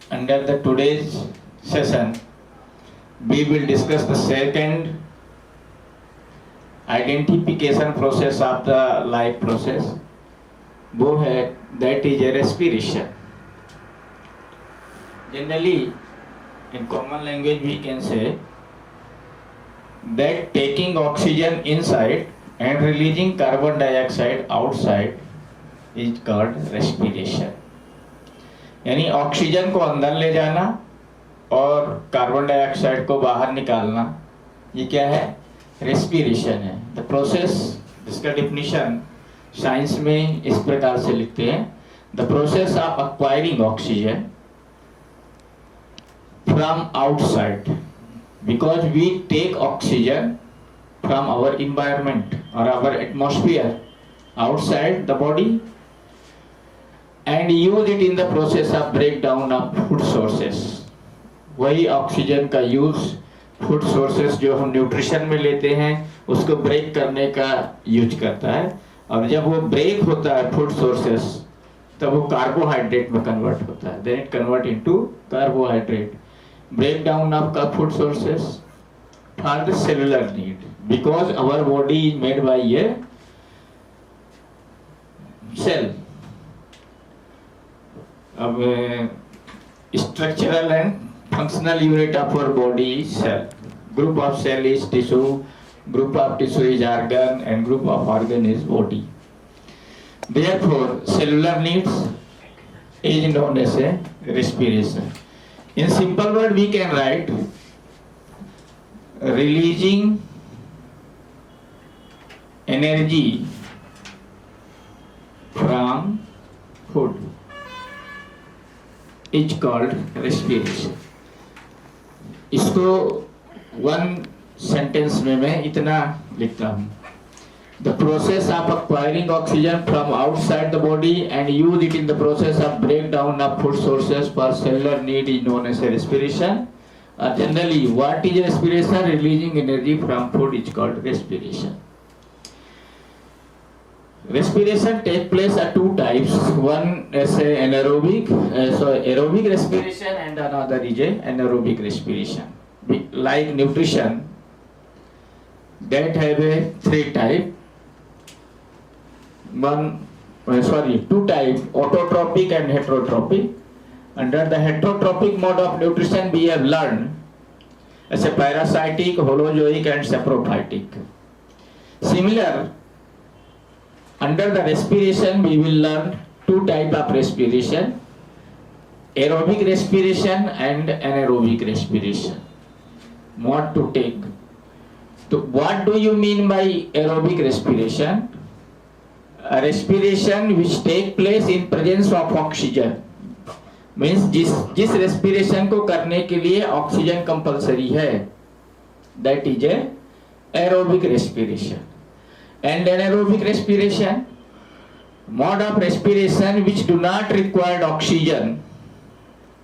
Under the today's session, we will discuss the second identification process of the life process. वो है that is a respiration. Generally, in common language, we can say that taking oxygen inside and releasing carbon dioxide outside is called respiration. यानी oxygen को अंदर ले जाना और carbon dioxide को बाहर निकालना, ये क्या है? रेस्पिरेशन है. द प्रोसेस, इसका डिफिनीशन साइंस में इस प्रकार से लिखते हैं: the process of acquiring oxygen from outside, because we take oxygen from our environment और our atmosphere outside the body and use it in the process of breakdown of food sources. वही oxygen का use food sources जो हम nutrition में लेते हैं उसको break करने का यूज करता है, और जब वो ब्रेक होता है फूड सोर्सेस तब वो कार्बोहाइड्रेट में कन्वर्ट होता है. Then it convert into carbohydrate. Break down of का food sources for the cellular need, because our body is made by a cell. अब structural and functional unit of our body is cell. Group of cell is tissue, group of tissue is organ, and group of organ is body. Therefore, cellular needs is known as a respiration. In simple word, we can write releasing energy from food is called respiration. इसको one sentence में मैं इतना लिखता हूँ: The process of acquiring oxygen from outside the body and use it in the process of breakdown of food sources for cellular need is known as a respiration. Generally, what is respiration? Releasing energy from food is called respiration. Respiration take place at two types. One is aerobic respiration, and another is anaerobic respiration. Like nutrition, that have a three type. Two type: autotrophic and heterotropic. Under the heterotropic mode of nutrition, we have learned as a parasitic, holozoic, and saprophytic. Similar, under the respiration, we will learn two type of respiration: aerobic respiration and anaerobic respiration. What to take? So what do you mean by aerobic respiration? A respiration which take place in presence of oxygen. Means जिस respiration को करने के लिए oxygen compulsory है, that is a aerobic respiration. And anaerobic respiration, mode of respiration which do not require oxygen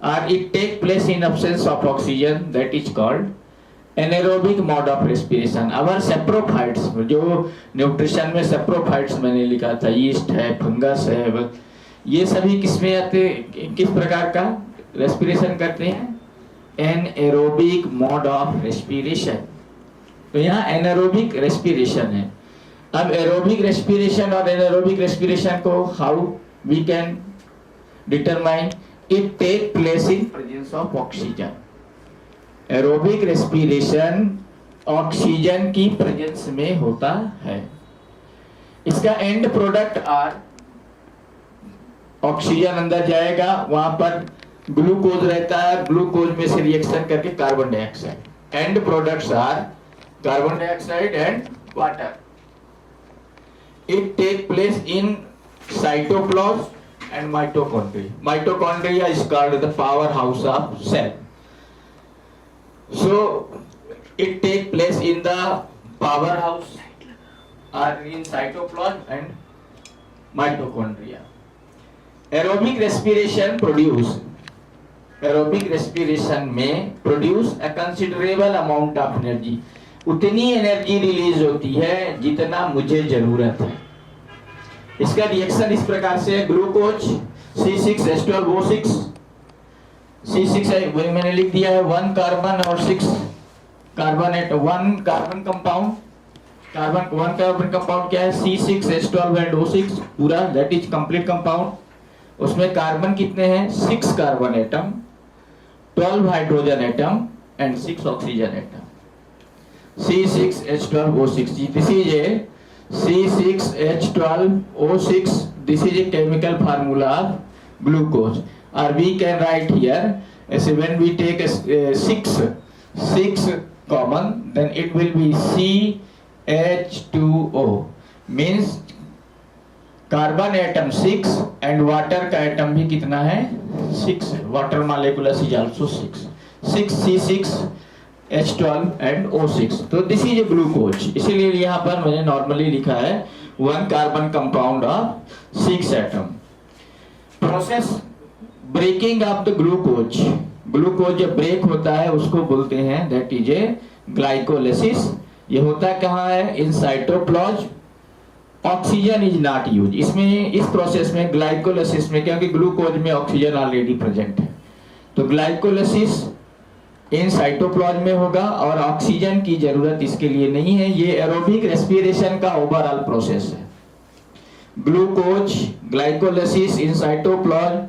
or it take place in absence of oxygen, that is called anaerobic mode of respiration. Our saprophytes, जो nutrition में saprophytes मैंने लिखा था, yeast है, fungus है, ये सभी किसमें आते, किस प्रकार का रेस्पिरेशन करते हैं? Anaerobic mode of respiration. तो यहाँ एनारोबिक रेस्पिरेशन है. अब एरोबिक रेस्पिरेशन और एनारोबिक रेस्पिरेशन को how we can determine? It take place in presence of oxygen. Aerobic respiration oxygen की प्रेजेंस में होता है. इसका एंड प्रोडक्ट आर ऑक्सीजन अंदर जाएगा, वहां पर ग्लूकोज रहता है, ग्लूकोज में से रिएक्शन करके carbon dioxide. And products are carbon dioxide and water. It take place in cytoplasm and mitochondria. Mitochondria is called the powerhouse of cell. So it take place in the powerhouse or in cytoplasm and mitochondria. Aerobic respiration में produce a considerable amount of energy. उतनी energy release होती है जितना मुझे जरूरत है. इसका reaction इस प्रकार से: ग्लूकोज C6H12O6 C6 है, वही मैंने लिख दिया है, 1 कार्बन और 6 carbon at 1 carbon compound, carbon 1 carbon compound क्या है, C6H12 एंड O6 पूरा, दैट इज कंप्लीट कंपाउंड। उसमें कार्बन कितने हैं, 6 carbon atom, 12 hydrogen atom and 6 oxygen atom, C6H12O6। This is a C6H12O6, this is a chemical formula of glucose, or we can write here as when we take six common, then it will be CH2O, means carbon atom 6 and water का atom भी कितना है, 6 है, water molecules is also 6 C6H12 and O6। तो this is A glucose, इसीलिए यहाँ पर मैंने नॉर्मली लिखा है 1 carbon compound of 6 atom. Process breaking of the glucose, glucose जब ब्रेक होता है उसको बोलते हैं दैट इज ए ग्लाइकोलिसिस। ये होता कहाँ है, in cytoplasm, oxygen is not use. इसमें इस प्रोसेस में ग्लाइकोलिसिस में, क्योंकि ग्लूकोज में ऑक्सीजन ऑलरेडी प्रेजेंट है, तो ग्लाइकोलिसिस इन साइटोप्लाज्म में होगा और ऑक्सीजन की जरूरत इसके लिए नहीं है। ये एरोबिक रेस्पिरेशन का ओवरऑल प्रोसेस है। Glucose glycolysis in cytoplasm,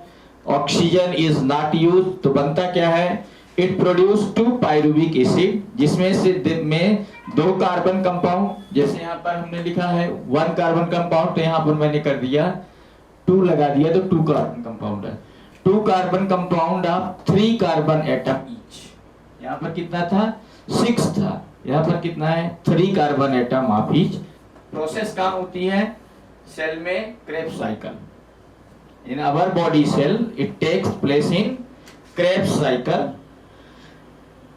oxygen is not use, तो बनता क्या है, इट प्रोड्यूस 2 पायरुविक एसिड, जिसमें से में 2 कार्बन कंपाउंड, जैसे यहाँ पर हमने लिखा है 1 कार्बन कंपाउंड, तो यहाँ पर मैंने कर दिया 2 लगा दिया, तो 2 कार्बन कंपाउंड है। 2 carbon compound of 3 carbon atom each, यहाँ पर कितना था, 6 था, यहाँ पर कितना है, 3 carbon atom of each. Process कहाँ होती है, सेल में Krebs cycle. In our body cell it takes place in Krebs cycle.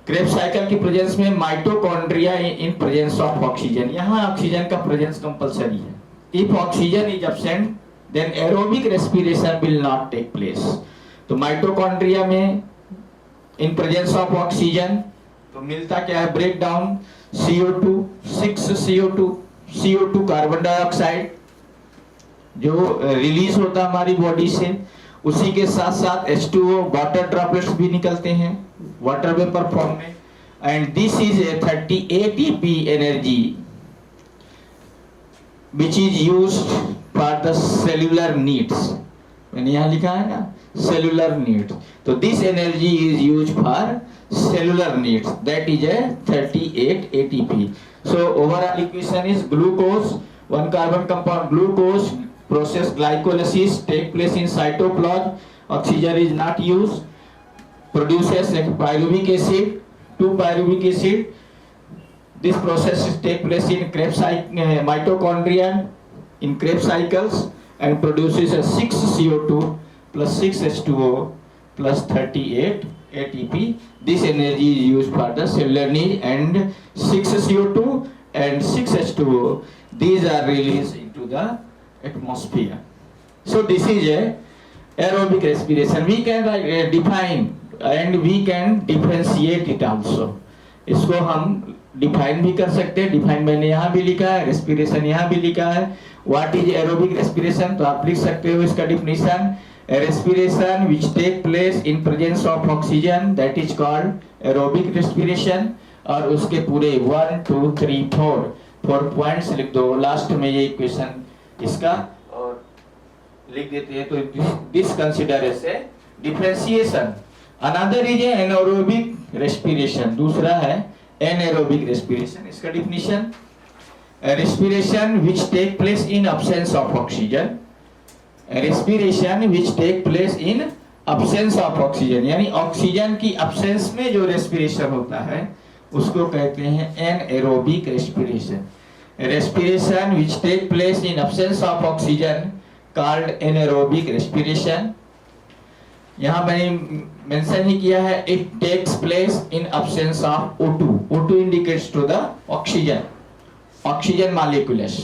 Krebs cycle की प्रेजेंस में mitochondria in presence of oxygen, यहाँ ऑक्सीजन का प्रेजेंस कंपलसरी है। If oxygen is absent then aerobic respiration will not take place. तो mitochondria में in presence of oxygen तो मिलता क्या है, break down CO2, 6 CO2 carbon dioxide जो रिलीज होता है हमारी बॉडी से, उसी के साथ साथ H2O वाटर ड्रॉपलेट्स भी निकलते हैं वाटर वेपर फॉर्म में, and this is A 30 ATP energy which is used for the cellular needs. मैंने यहाँ लिखा है ना सेल्यूलर नीड्स, तो this energy is used for cellular needs, that is a 38 ATP। So overall equation is glucose 1 carbon compound glucose process glycolysis take place in cytoplasm, oxygen is not used, produces like pyruvic acid, 2 pyruvic acid. This process take place in Krebs mitochondria in Krebs cycles and produces a 6 CO2 plus 6 H2O plus 38 ATP. This energy is used for the cellular need, and 6 CO2 and 6 H2O, these are released into the atmosphere. So this is a aerobic respiration. We can define and we can differentiate it also. इसको हम define भी कर सकते हैं, define मैंने यहाँ भी लिखा है, रेस्पिरेशन यहाँ भी लिखा है। व्हाट इज एरोबिक रेस्पिरेशन, तो आप लिख सकते हो इसका definition, respiration which take place in presence of oxygen, that is called aerobic respiration. और उसके पूरे 1 2 3 4 पॉइंट्स लिख दो लास्ट में, ये इक्वेशन इसका और लिख देते हैं। तो this consider as a differentiation. Another is anaerobic respiration, दूसरा है एनारोबिक रेस्पिरेशन। इसका definition, respiration which take place in absence of oxygen, respiration which take place in absence of oxygen, यानी ऑक्सीजन की अब्सेंस में जो रेस्पिरेशन होता है उसको कहते हैं anaerobic respiration. Respiration which take place in absence of oxygen called anaerobic respiration. यहाँ मैंने मेंशन ही किया है, it takes place in absence of O2. O2 indicates to the oxygen molecules.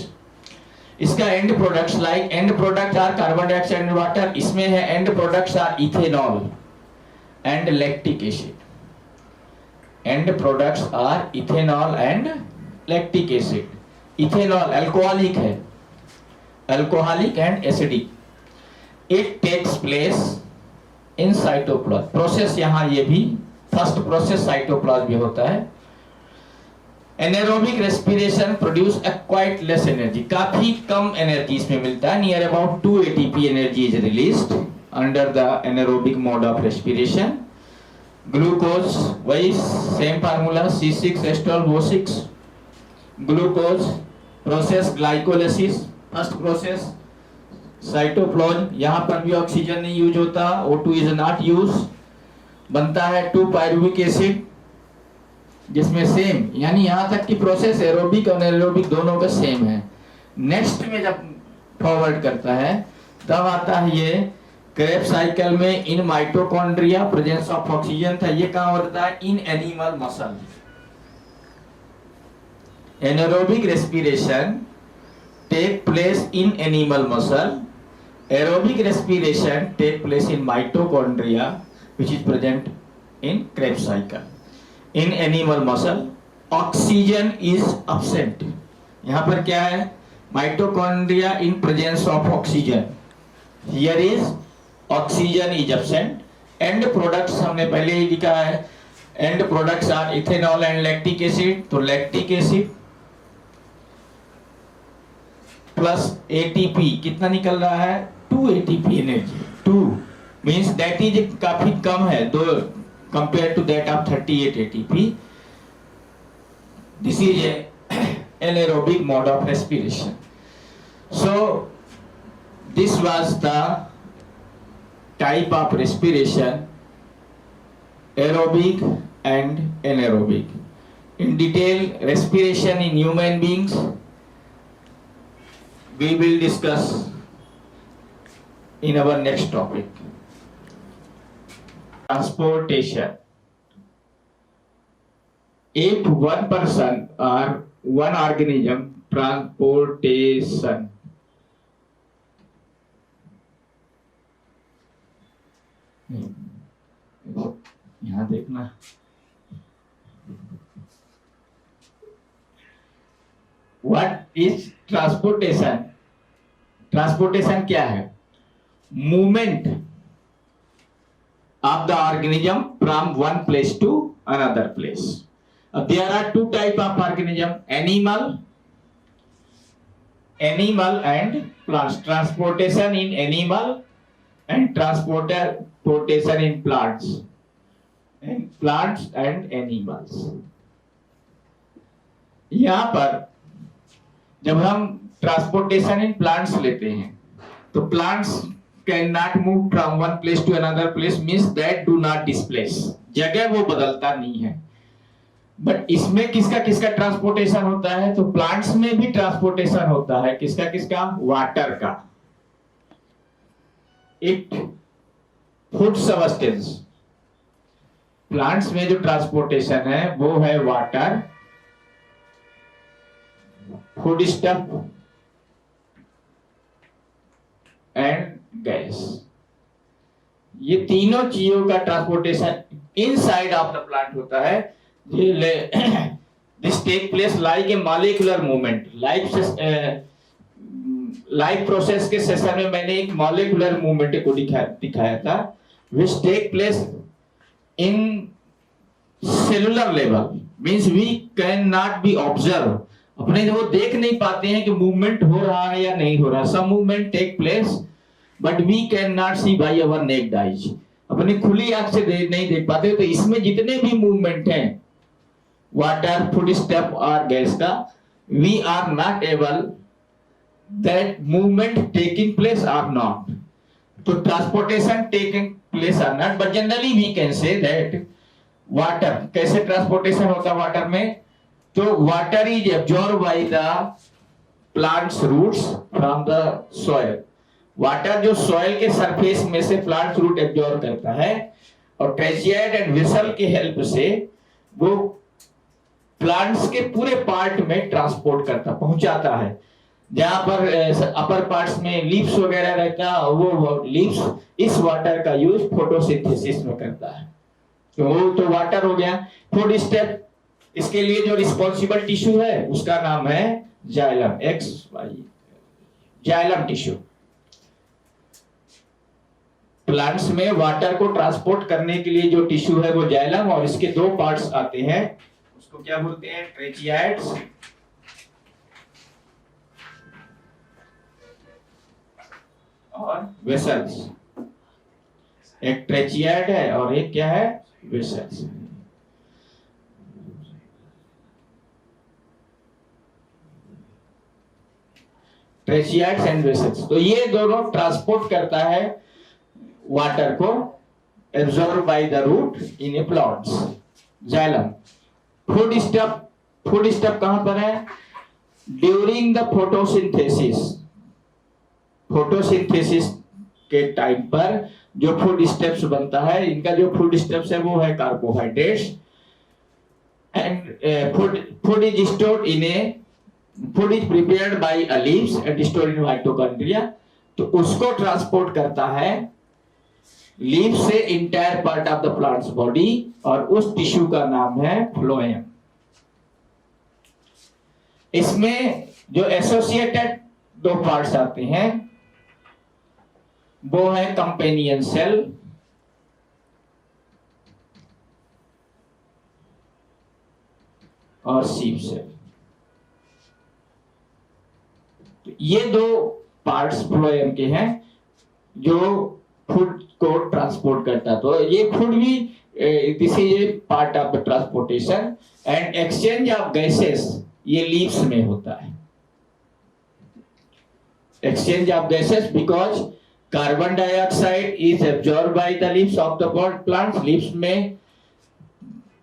इसका end products like end products are carbon dioxide and water. इसमें है end products are ethanol and lactic acid. End products are ethanol and lactic acid. Ethanol alcoholic है, alcoholic and acidic. It takes place in cytoplasm. Process यहाँ ये भी first process cytoplasm भी होता है। Anaerobic respiration produce quite less energy, काफी कम energy इसमें मिलता है, near about 2 ATP energy is released under the anaerobic mode of respiration. Glucose वही same formula C6H12O6। Glucose process glycolysis first process cytoplasm, यहां पर भी ऑक्सीजन नहीं यूज होता, O2 इज नॉट यूज, बनता है 2 पायरुविक एसिड जिसमें सेम, यानी यहां तक की प्रोसेस एरोबिक और एनारोबिक दोनों का सेम है। नेक्स्ट में जब फॉरवर्ड करता है तब आता है ये क्रेब्स साइकिल में in mitochondria presence of oxygen था, ये कहां होता है in animal muscle. Anaerobic respiration take place in animal muscle, aerobic respiration take place in mitochondria which is present in Krebs cycle. In animal muscle oxygen is absent, यहाँ पर क्या है mitochondria in presence of oxygen, here is oxygen is absent। end products हमने पहले ही लिखा है, end products are ethanol and lactic acid, तो lactic acid plus ATP कितना निकल रहा है 2 ATP energy, 2 means that is काफी कम है दो compare to that of 38 ATP। This is anaerobic mode of respiration. So this was the type of respiration aerobic and anaerobic. In detail respiration in human beings we will discuss in our next topic. Transportation. If one person or one organism transportation, यहाँ देखना, what is transportation. Transportation क्या है movement of the organism from one place to another place. There are 2 type of organism, animal and plants. Transportation in animal and transportation in plants and animals. यहां पर जब हम transportation in plants लेते हैं तो plants can not move from one place to another place, means that do not displace, जगह वो बदलता नहीं है। बट इसमें किसका किसका ट्रांसपोर्टेशन होता है, तो प्लांट्स में भी ट्रांसपोर्टेशन होता है, किसका किसका वाटर का। इट फूड सबस्टेंस, प्लांट्स में जो ट्रांसपोर्टेशन है वो है water, food stuff and gas. ये तीनों चीजों का transportation inside of the plant होता है। This take place like a molecular movement. Life process के सेशन में मैंने एक मॉलिक्यूलर मूवमेंट को दिखाया था, which take place in cellular level, means we can not be observe, अपने वो देख नहीं पाते हैं कि मूवमेंट हो रहा है या नहीं हो रहा। Some movement take place but we can not see by our naked eyes, अपनी खुली आंख से नहीं देख पाते। तो इसमें जितने भी मूवमेंट हैं वाटर, फूड स्टेप और गैस का, we are not able that movement taking place or not, तो transportation taking place or not, but generally we can say that water, कैसे ट्रांसपोर्टेशन होता है वाटर में, तो water is absorbed by the plant's roots from the soil। Water जो soil के surface में से प्लांट रूट एब्जॉर्ब करता है और ट्रेचिएट एंड वेसल के हेल्प से वो प्लांट्स के पूरे पार्ट में ट्रांसपोर्ट करता, पहुंचाता है। जहां पर अपर पार्ट्स में लीव्स वगैरह रहता है, वो लीव्स इस वाटर का यूज फोटोसिंथेसिस में करता है, तो वो तो वाटर हो गया। फूड स्टेप, इसके लिए जो रिस्पॉन्सिबल टिश्यू है उसका नाम है जाइलम, जाइलम टिश्यू। प्लांट्स में वाटर को ट्रांसपोर्ट करने के लिए जो टिश्यू है वो जाइलम, और इसके दो पार्ट्स आते हैं, उसको क्या बोलते हैं, ट्रेचियाइड्स और वेसल्स। एक ट्रेचियाइड है और एक क्या है, वेसल्स। ट्रेचियाइड्स एंड वेसल्स, तो ये दोनों ट्रांसपोर्ट करता है वाटर को, absorb by the root in a plants, xylem. Food step कहां पर है, ड्यूरिंग द फोटोसिंथेसिस। फोटोसिंथेसिस के टाइम पर जो फूड स्टेप्स बनता है, इनका जो फूड स्टेप्स है वो है carbohydrates, and food is stored in A, food is prepared by a leaves and stored in mitochondria. तो उसको ट्रांसपोर्ट करता है लीव से entire part of the plants body, और उस टिश्यू का नाम है फ्लोएम। इसमें जो एसोसिएटेड दो पार्ट्स आते हैं वो है कंपेनियन सेल और सीव सेल। तो ये दो पार्ट्स फ्लोएम के हैं जो फूड को ट्रांसपोर्ट करता है। तो ये फूड भी this is A part of the transportation and exchange of gases, ये लीव्स में होता है। Exchange of gases because carbon dioxide is absorb by the leaves of the plants. Leaves में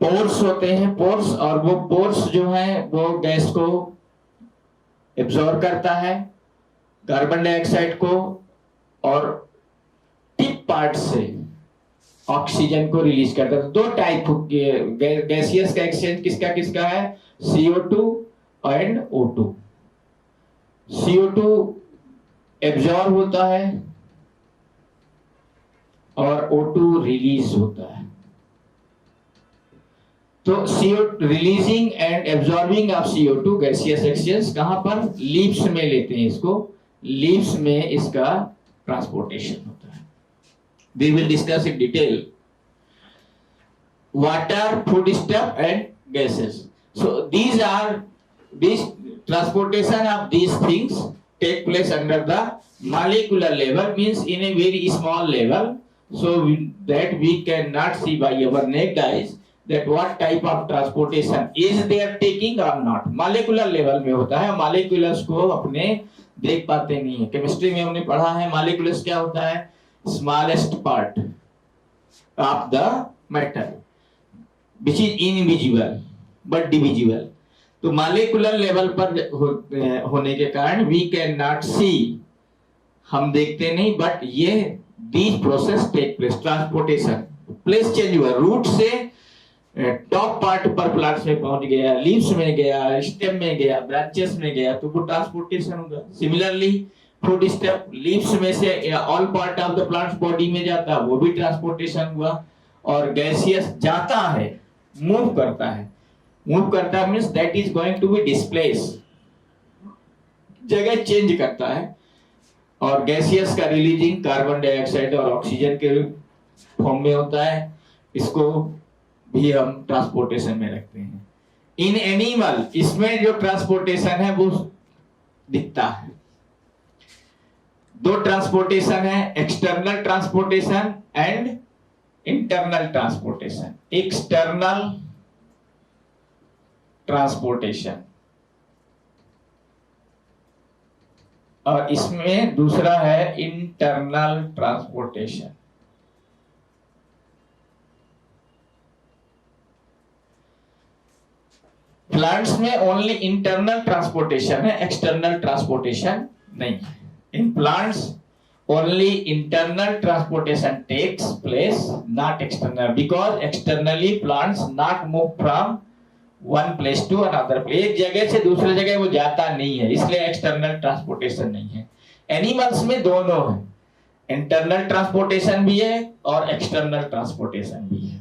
पोर्स होते हैं, पोर्स, और वो पोर्स जो है वो गैस को एब्जॉर्ब करता है, कार्बन डाइऑक्साइड को, और टिप पार्ट से ऑक्सीजन को रिलीज करता है। दो टाइप गैसियस का एक्सचेंज किसका किसका है, CO2 and O2। CO2 absorb होता है और O2 रिलीज होता है। तो CO releasing and absorbing of CO2 gaseous exchange कहां पर, लीव्स में लेते हैं इसको, लीव्स में इसका ट्रांसपोर्टेशन होता है। We will discuss in detail water, food step and gases. So these transportation of these things take place under the molecular level, means in a very small level, so that we cannot see by our naked eyes that what type of transportation is they are taking or not। molecular level में होता है, molecules को अपने देख पाते नहीं है। Chemistry में हमने पढ़ा है molecules क्या होता है, smallest part of the matter which is invisible but divisible। तो molecular level पर होने के कारण we cannot see, हम देखते नहीं, बट ये these process take place, transportation place change हुआ, रूट से टॉप पार्ट पर प्लांट्स में पहुंच गया, लीव्स में गया, स्टेम में गया, ब्रांचेस में गया, तो वो ट्रांसपोर्टेशन होगा। सिमिलरली फूड स्टेप लीव्स में से all part of the plants body में जाता है, वो भी ट्रांसपोर्टेशन हुआ। और गैसियस जाता है, मूव करता है, मूव करता है means that is going to be displace, जगह चेंज करता है। और गैसियस का रिलीजिंग कार्बन डाइऑक्साइड और ऑक्सीजन के फॉर्म में होता है, इसको भी हम ट्रांसपोर्टेशन में रखते हैं। इन एनिमल इसमें जो ट्रांसपोर्टेशन है वो दिखता है। दो ट्रांसपोर्टेशन है, external transportation and internal transportation. External transportation और इसमें दूसरा है इंटरनल ट्रांसपोर्टेशन। प्लांट्स में ओनली इंटरनल ट्रांसपोर्टेशन है, एक्सटर्नल ट्रांसपोर्टेशन नहीं है। In plants only internal transportation takes place, not external, because externally plants not move from one place to another place, एक जगह से दूसरे जगह वो जाता नहीं है, इसलिए एक्सटर्नल ट्रांसपोर्टेशन नहीं है। एनिमल्स में दोनों है, इंटरनल ट्रांसपोर्टेशन भी है और एक्सटर्नल ट्रांसपोर्टेशन भी है।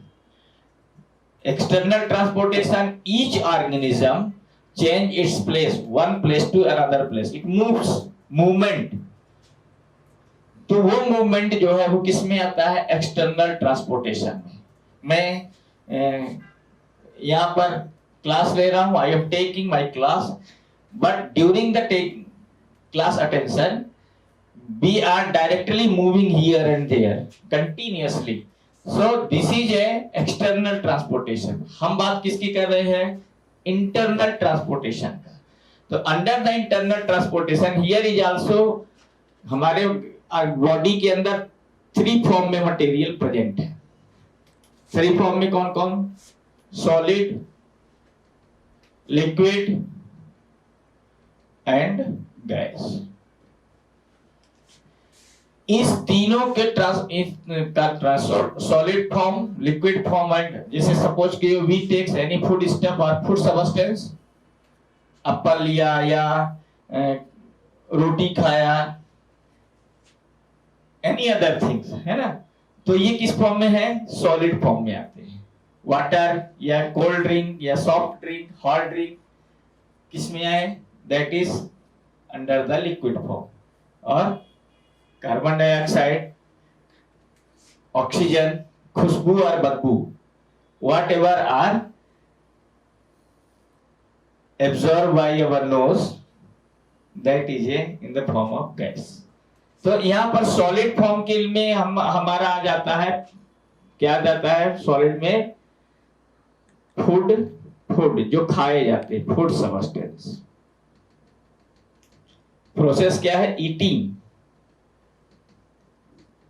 External transportation, each organism change its place, one place to another place. It moves, movement, तो वो मूवमेंट जो है वो किस में आता है, एक्सटर्नल ट्रांसपोर्टेशन में। मैं यहाँ पर क्लास ले रहा हूँ, I am taking my class, but during the tech class attention we are directly moving here and there continuously, so this is a external transportation। हम बात किसकी कर रहे हैं, internal transportation का। तो under the internal transportation here is also हमारे body के अंदर 3 फॉर्म में मटेरियल प्रेजेंट है। 3 फॉर्म में कौन कौन, सॉलिड, लिक्विड एंड गैस। इस तीनों के solid form, liquid form and, जैसे सपोज कि we takes any food stuff और फूड सब्सटेंस, एप्पल लिया या रोटी खाया, एनी अदर थिंग्स, है ना, तो ये किस फॉर्म में है, सॉलिड फॉर्म में आते हैं। वाटर या कोल्ड ड्रिंक या सॉफ्ट ड्रिंक, हॉट ड्रिंक किस में आए, that is under the liquid form. और कार्बन डाइऑक्साइड, ऑक्सीजन, खुशबू और बदबू, whatever are absorb by our nose, that is in the form of gas. तो यहाँ पर सॉलिड फॉर्म के में हमारा आ जाता है, क्या आ जाता है सॉलिड में, फूड जो खाए जाते हैं, फूड सब्सटेंस। प्रोसेस क्या है, ईटिंग,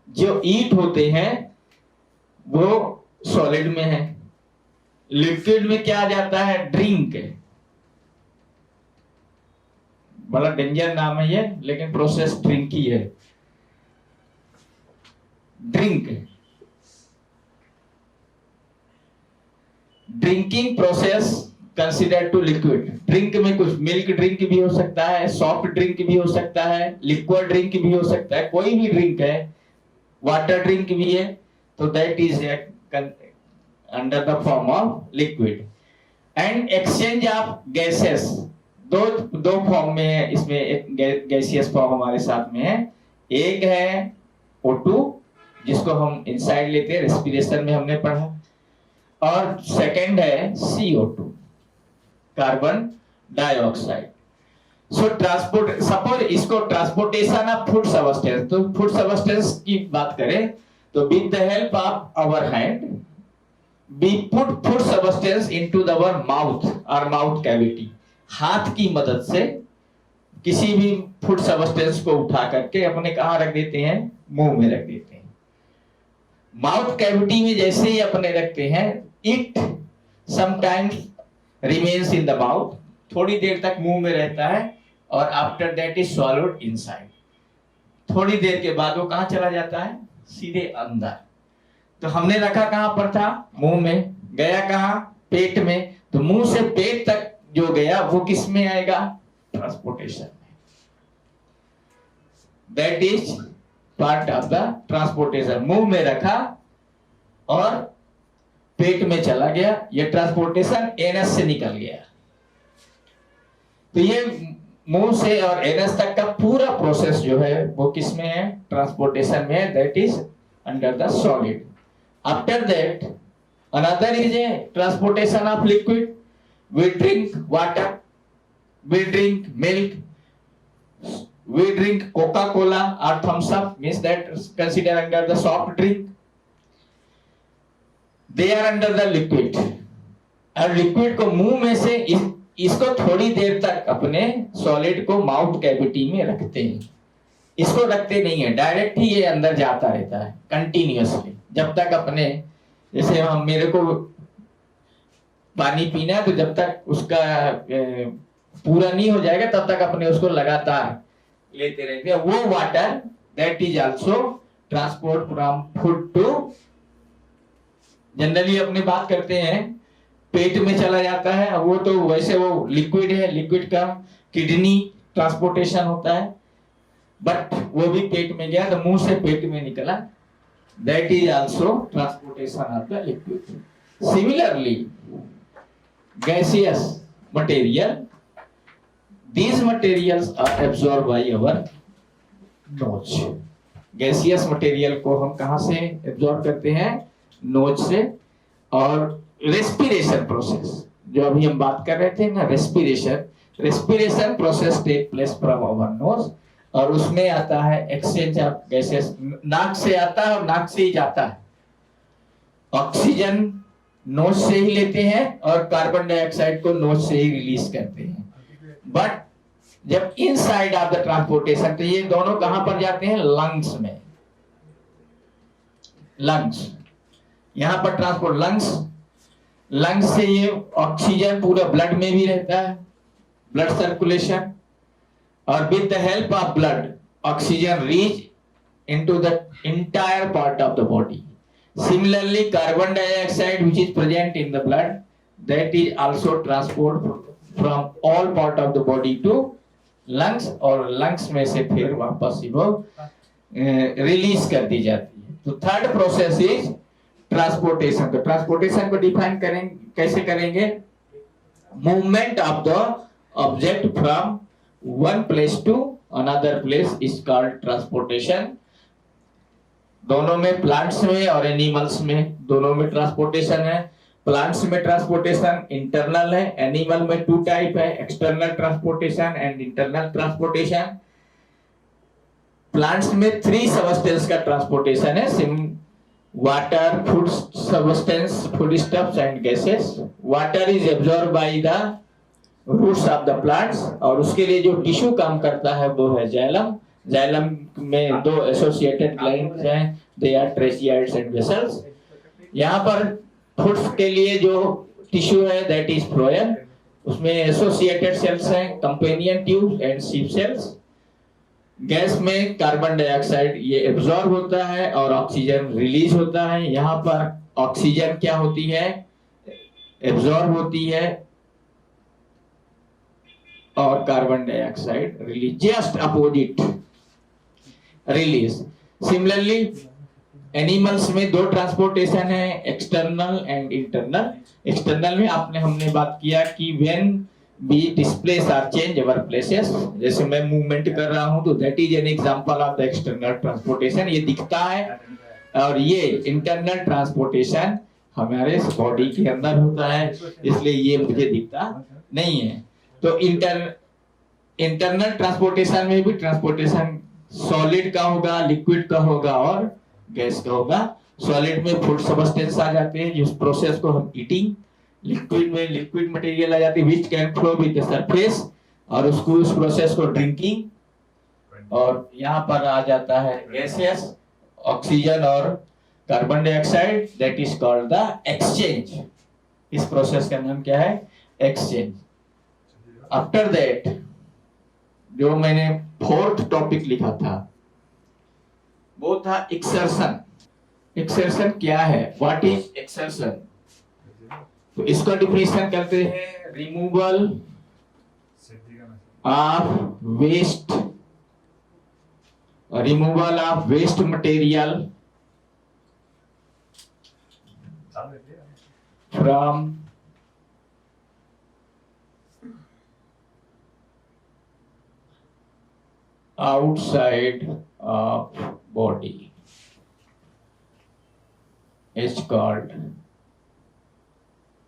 जो ईट होते हैं वो सॉलिड में है। लिक्विड में क्या आ जाता है, ड्रिंक, बड़ा डेंजर नाम है ये, लेकिन प्रोसेस ड्रिंक ही है। Drinking process consider to liquid. Drink में कुछ मिल्क ड्रिंक भी हो सकता है, सॉफ्ट ड्रिंक भी हो सकता है, लिक्विड ड्रिंक भी हो सकता है, कोई भी ड्रिंक है, वाटर ड्रिंक भी है, तो that is under the form of liquid. And exchange of gases, दो फॉर्म में है इसमें, एक गैसियस फॉर्म हमारे साथ में है। एक है O2 जिसको हम इनसाइड लेते हैं, रेस्पिरेशन में हमने पढ़ा, और सेकंड है CO2, carbon dioxide. So transport, suppose इसको ट्रांसपोर्टेशन ऑफ फूड सब्सटेंस, तो फूड सब्सटेंस की बात करें तो with the help of our hand we put food substance into our mouth और माउथ कैविटी। हाथ की मदद से किसी भी फूड सब्सटेंस को उठा करके अपने कहाँ रख देते हैं, मुंह में रख देते हैं। माउथ कैविटी में जैसे ही अपने रखते हैं, it sometimes remains in the mouth, थोड़ी देर तक मुंह में रहता है, और after that is swallowed inside. थोड़ी देर के बाद वो कहां चला जाता है, सीधे अंदर। तो हमने रखा कहां पर था, मुंह में, गया कहां, पेट में। तो मुंह से पेट तक जो गया वो किस में आएगा, ट्रांसपोर्टेशन में। That is part of the transportation. मुंह में रखा और पेट में चला गया, ये ट्रांसपोर्टेशन एनएस से निकल गया। तो ये मुंह से और एनएस तक का पूरा प्रोसेस जो है वो किस में है, ट्रांसपोर्टेशन में है, that is under the solid. After that another is a transportation of liquid. We drink water, we drink milk, we drink Coca Cola और Thums Up, means that consider under the soft drink. They are under the liquid. और liquid को मुंह में से इसको थोड़ी देर तक अपने सॉलिड को माउथ कैविटी में रखते हैं। इसको रखते नहीं है, डायरेक्ट ही ये अंदर जाता रहता है कंटिन्यूअसली, जब तक अपने, जैसे हम, मेरे को पानी पीना है तो जब तक उसका पूरा नहीं हो जाएगा तब तक अपने उसको लगातार लेते रहते हैं। वो water that is also transport from food to, generally अपने बात करते हैं पेट में चला जाता है, वो तो वैसे वो लिक्विड है, लिक्विड का किडनी ट्रांसपोर्टेशन होता है, बट वो भी पेट में गया तो मुंह से पेट में निकला, that is also transportation of the liquid. Similarly gaseous material, these materials are absorbed by our nose, gaseous material को हम कहां से एब्जॉर्ब करते हैं, नोज से। और रेस्पिरेशन प्रोसेस जो अभी हम बात कर रहे थे ना, respiration process take place from our nose, और उसमें आता है एक्सचेंज ऑफ गैसेस, नाक से आता है और नाक से ही जाता है। ऑक्सीजन नोज से ही लेते हैं और कार्बन डाइऑक्साइड को नोज से ही रिलीज करते हैं। बट जब इनसाइड ऑफ द ट्रांसपोर्टेशन, तो ये दोनों कहां पर जाते हैं, लंग्स में। लंग्स, यहां पर ट्रांसपोर्ट लंग्स से ये ऑक्सीजन पूरा ब्लड में भी रहता है, ब्लड सर्कुलेशन, और with the help of blood oxygen reach into the entire part of the body. Similarly, carbon dioxide which is present in the blood, that is also transported from all part of the body to lungs, और lungs में से फिर वापस वो release कर दी जाती है। तो थर्ड प्रोसेस इज ट्रांसपोर्टेशन। तो ट्रांसपोर्टेशन को डिफाइन करेंगे, कैसे करेंगे, movement of the object from one place to another place is called transportation. दोनों में, प्लांट्स में और एनिमल्स में, दोनों में ट्रांसपोर्टेशन है। प्लांट्स में ट्रांसपोर्टेशन इंटरनल है, एनिमल में टू टाइप है, external transportation and internal transportation. Plants में 3 सबस्टेंस का ट्रांसपोर्टेशन है, water, food substance, food stuffs and gases. Water is absorb by the roots of the plants, और उसके लिए जो टिश्यू काम करता है वो है जाइलम। जाइलम में 2 एसोसिएटेड ग्लैंड्स हैं, दे आर ट्रेचियाइड्स एंड वेसल्स। यहाँ पर फूड्स के लिए जो टिश्यू है दैट इज फ्लोएम, उसमें एसोसिएटेड सेल्स हैं, कंपेनियन ट्यूब एंड सीप सेल्स। गैस में कार्बन डाइऑक्साइड ये एब्जॉर्ब होता है और ऑक्सीजन रिलीज होता है। यहाँ पर ऑक्सीजन क्या होती है, एब्जॉर्ब होती है, और carbon dioxide release, just opposite release. Similarly animals में 2 ट्रांसपोर्टेशन है, एक्सटर्नल एंड इंटरनल। एक्सटर्नल में हमने बात किया कि when we displace or change our places, जैसे मैं मूवमेंट कर रहा हूं तो that is an example of the external transportation, ये दिखता है। और ये इंटरनल ट्रांसपोर्टेशन हमारे बॉडी के अंदर होता है, इसलिए ये मुझे दिखता नहीं है। तो इंटरनल ट्रांसपोर्टेशन में भी ट्रांसपोर्टेशन सॉलिड का होगा, लिक्विड का होगा और गैस का होगा। सॉलिड में फूड सबस्टेंस आ जाते हैं जिस प्रोसेस को हम ईटिंग, लिक्विड में लिक्विड मटेरियल आ जाती है which can flow with the surface, और उसको उस प्रोसेस को ड्रिंकिंग। और यहाँ पर आ जाता है गैसेस, ऑक्सीजन और carbon dioxide, that is called the exchange. इस प्रोसेस का नाम क्या है, एक्सचेंज। आफ्टर दैट जो मैंने 4th टॉपिक लिखा था वो था एक्सर्शन। एक्सर्शन क्या है, व्हाट इज एक्सर्शन? तो इसका डिफिनेशन करते हैं, removal of waste material from outside of body is called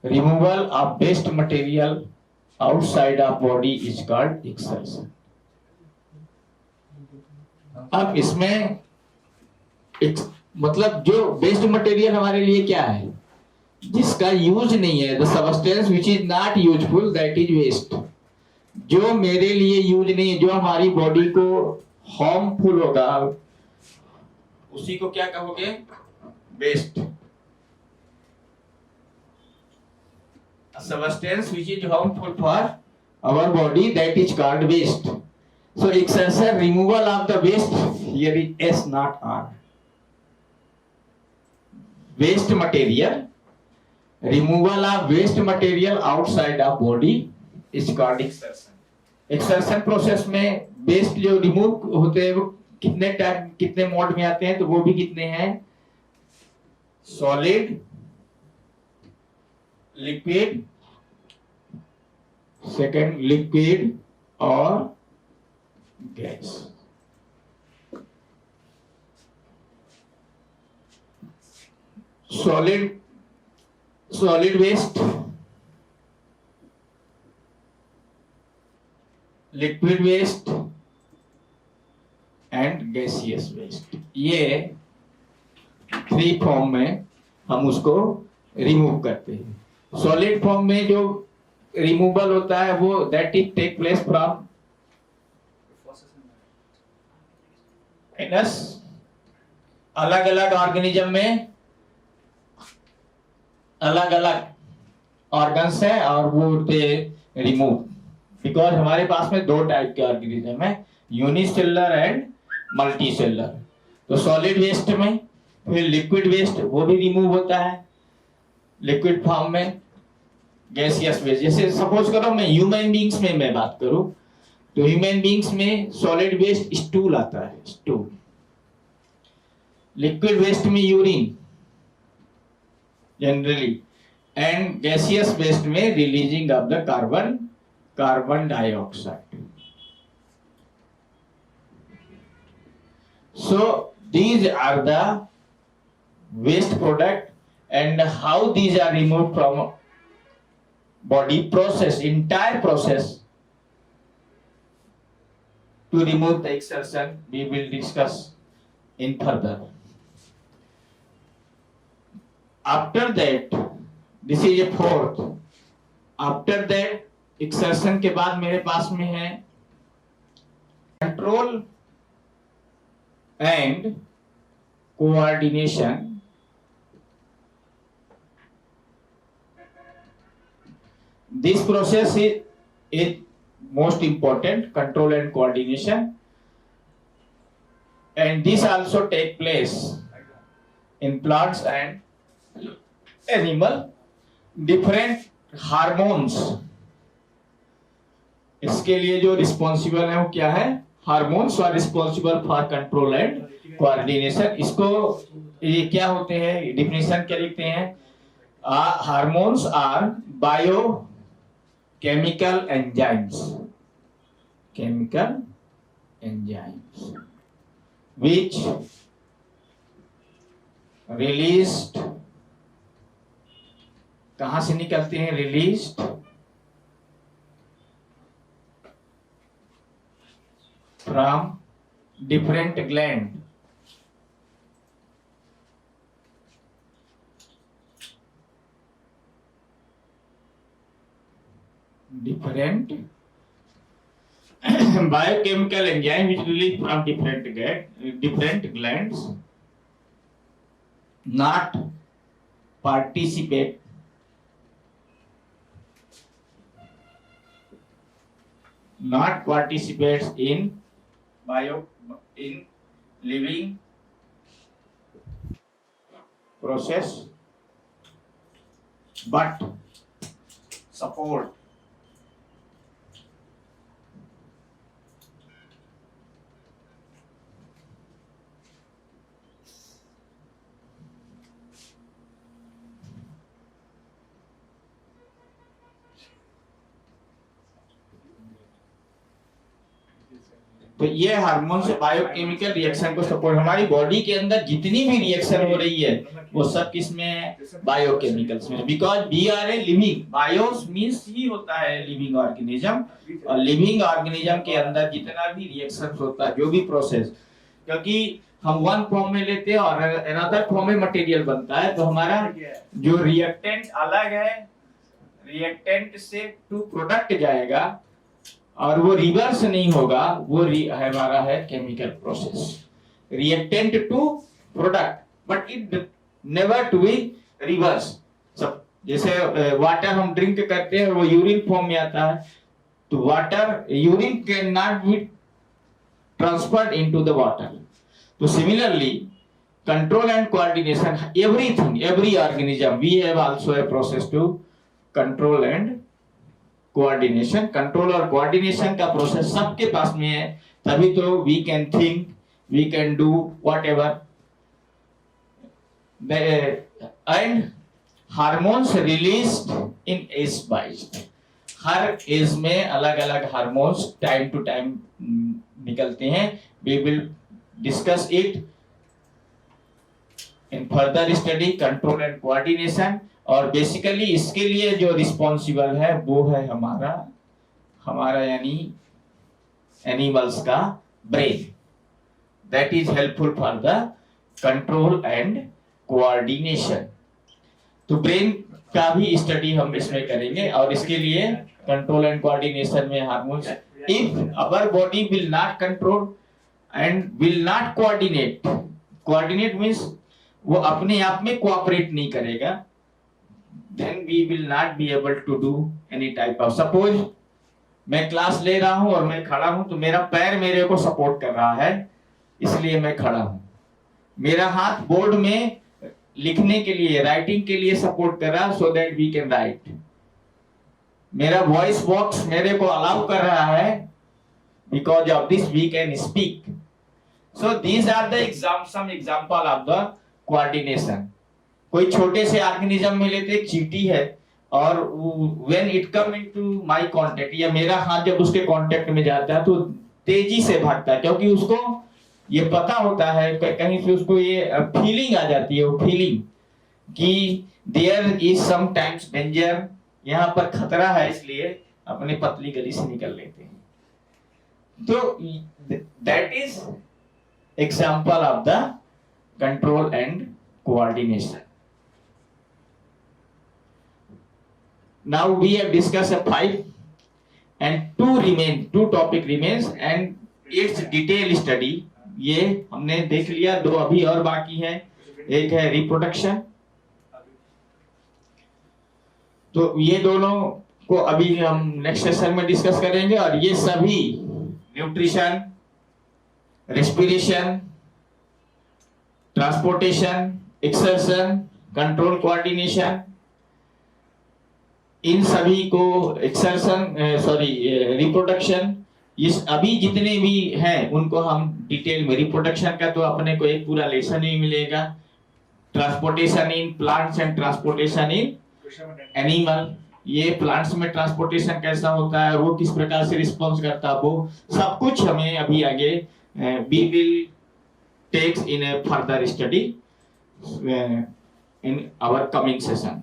removal of waste material outside of body is called exertion। अब इसमें मतलब जो वेस्ट मटेरियल हमारे लिए क्या है, जिसका यूज नहीं है, the substance which is not useful that is waste। जो मेरे लिए यूज नहीं है, जो हमारी बॉडी को हार्मफुल होगा, उसी को क्या कहोगे, waste. Substance which is harmful for our body that is called waste। So exertion, removal of the waste, here is S not R। Waste material, removal of waste material outside of body is called exertion। Exertion process में waste जो remove होते हैं वो कितने type, कितने mode में आते हैं, तो वो भी कितने हैं, सॉलिड, लिक्विड, सेकंड लिक्विड और gas. solid waste, liquid waste and gaseous waste, ये 3 फॉर्म में हम उसको रिमूव करते हैं। सॉलिड फॉर्म में जो रिमूवल होता है वो that it take place from अलग अलग ऑर्गेनिज्म में अलग अलग ऑर्गन्स है और वो दे रिमूव, बिकॉज हमारे पास में 2 टाइप के ऑर्गेनिज्म है, यूनिसेलुलर एंड मल्टीसेलुलर। तो सॉलिड वेस्ट में, फिर लिक्विड वेस्ट वो भी रिमूव होता है लिक्विड फॉर्म में, गैसियस वेस्ट। जैसे सपोज करो मैं ह्यूमन बींग्स में मैं बात करूं तो ह्यूमन बींग्स में सॉलिड वेस्ट स्टूल आता है, स्टूल। लिक्विड वेस्ट में urine generally, and gaseous waste में releasing of the carbon dioxide. So these are the waste product, and how these are removed from body process, entire process to remove the exertion we will discuss in further. After that, this is a 4th. After that exertion के बाद मेरे पास में है control and coordination. This process is most important, control and coordination, and this also take place in plants and animal. Different hormones इसके लिए जो responsible है वो क्या है, hormones are responsible for control and coordination. इसको ये क्या होते हैं, डिफिनेशन क्या लिखते हैं, hormones are biochemical enzymes, chemical enzymes which released, कहां से निकलते हैं, released from different gland, different biochemical enzyme which release from different glands, not participate participates in living process but support तो ये हार्मोन से बायोकेमिकल रिएक्शन को support, हमारी body के अंदर जितनी भी रिएक्शन हो रही है वो सब किसमें है, बायोकेमिकल्स में, because we are a living, bios means ही होता है लिविंग ऑर्गेनिज्म, और लिविंग ऑर्गेनिज्म के अंदर जितना भी रिएक्शन होता है, जो भी प्रोसेस, क्योंकि हम वन फॉर्म में लेते हैं और अनदर फॉर्म में मटेरियल बनता है, तो हमारा जो रिएक्टेंट अलग है, रिएक्टेंट से टू प्रोडक्ट जाएगा और वो रिवर्स नहीं होगा, वो हमारा है chemical process, reactant to product, but it never to be reverse. सब जैसे वाटर हम ड्रिंक करते हैं वो यूरिन फॉर्म में आता है, तो water urine can not be transferred into the water. तो similarly control and coordination, everything, every organism, we have also a process to control and coordination. Control और कोऑर्डिनेशन का प्रोसेस सबके पास में है, तभी तो we can think, we can do whatever. And hormones released in age wise, हर age में अलग अलग हार्मोन्स टाइम टू टाइम निकलते हैं, we will discuss it in further study control and coordination. और बेसिकली इसके लिए जो रिस्पॉन्सिबल है वो है हमारा यानी एनिमल्स का brain, that is helpful for the control and coordination. तो ब्रेन का भी स्टडी हम इसमें करेंगे और इसके लिए कंट्रोल एंड कोऑर्डिनेशन में hormones, if our body will not control and will not coordinate, coordinate means वो अपने आप में कोऑपरेट नहीं करेगा, then we will not be able to do any type of, suppose मैं क्लास ले रहा हूं और मैं खड़ा हूं तो मेरा पैर मेरे को सपोर्ट कर रहा है इसलिए मैं खड़ा हूं, मेरा हाथ बोर्ड में लिखने के लिए राइटिंग के लिए सपोर्ट कर रहा so that we can write, मेरा वॉइस बॉक्स मेरे को अलाउ कर रहा है because of this we can speak. So these are the some example of the coordination. कोई छोटे से ऑर्गेनिज्म में लेते एक चींटी है और when it come into my contact, या मेरा हाथ जब उसके कांटेक्ट में जाता है तो तेजी से भागता है क्योंकि उसको ये पता होता है, कहीं से उसको ये फीलिंग आ जाती है, वो फीलिंग कि there is sometimes danger, यहाँ पर खतरा है, इसलिए अपने पतली गली से निकल लेते हैं। तो that is example of the control and coordination. Now we have discussed a 5 and 2 topic remains and its detail study। ये हमने देख लिया, 2 अभी और बाकी है, एक है रिप्रोडक्शन। तो ये दोनों को अभी हम नेक्स्ट सेशन में डिस्कस करेंगे और ये सभी nutrition, respiration, transportation, excretion, control, coordination, इन सभी को रिप्रोडक्शन, ये अभी जितने भी हैं उनको हम डिटेल में, रिप्रोडक्शन का तो अपने को एक पूरा लेसन ही मिलेगा, transportation in plants and transportation in animal, ये प्लांट्स में ट्रांसपोर्टेशन कैसा होता है, वो किस प्रकार से रिस्पॉन्स करता है, वो सब कुछ हमें अभी आगे we will takes in a further study in our coming session.